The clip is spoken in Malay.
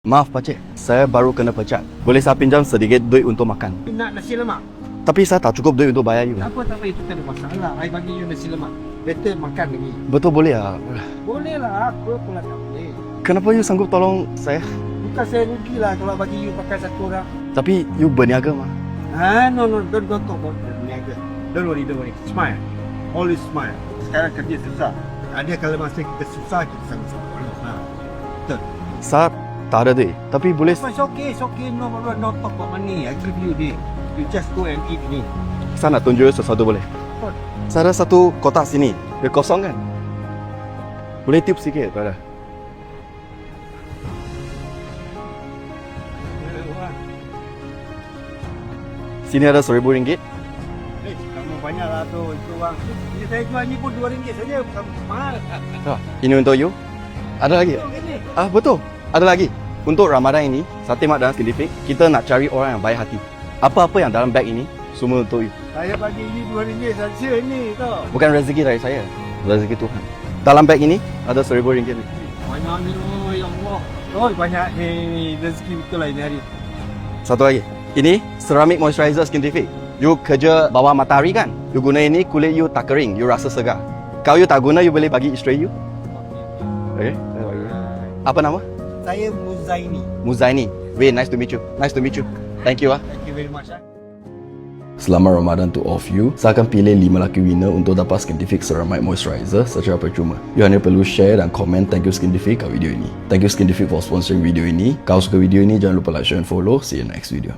Maaf pakcik, saya baru kena pecat. Boleh saya pinjam sedikit duit untuk makan? Nak nasi lemak? Tapi saya tak cukup duit untuk bayar you. Tak apa, itu tak ada masalah. I bagi you nasi lemak. Better makan lagi. Betul boleh ah? Boleh lah, apa pula tak boleh. Kenapa you sanggup tolong saya? Bukan saya rugi lah kalau bagi you pakai satu orang. Tapi you berniaga mah. No, don't talk about berniaga. Don't worry. Smile. Always smile. Sekarang kerja susah. Ada kalau masa kita susah, kita sama-sama. Betul. Saya tak ada duit. Tapi boleh... It's okay. No talk about money. I give you this. You just go and eat ni. Saya nak tunjuk sesuatu boleh? What? Saya ada satu kotak sini. Dia kosong kan? Boleh tip sikit brother? Sini ada RM1,000. Kamu banyak lah tu. Itu bang. Ini saya jual ni pun RM2 saja. Bukan mahal. Ini untuk you. Ada lagi? Betul. Ada lagi. Untuk Ramadan ini, Sate Mat dan Scientific, kita nak cari orang yang baik hati. Apa-apa yang dalam beg ini, semua untuk you. Saya bagi ni RM2 saja ni tau. Bukan rezeki dari saya, rezeki Tuhan. Dalam beg ini, ada RM1,000 ni. Banyak ni, ya Allah. Oh, banyak ni rezeki betul lah ini hari. Satu lagi. Ini ceramic moisturizer Scientific. You kerja bawah matahari kan? You guna ini, kulit you tak kering, you rasa segar. Kalau you tak guna, you boleh bagi isteri you. Okay? Apa nama? Saya Muzaini. Muzaini. Very nice to meet you. Thank you. Thank you very much. Selamat Ramadan to all of you. Saya akan pilih 5 lucky winner untuk dapat Scientific Ceramic Moisturizer secara percuma. You hanya perlu share dan komen thank you Scientific kat video ini. Thank you Scientific for sponsoring video ini. Kalau suka video ini, jangan lupa like, share dan follow. See you next video.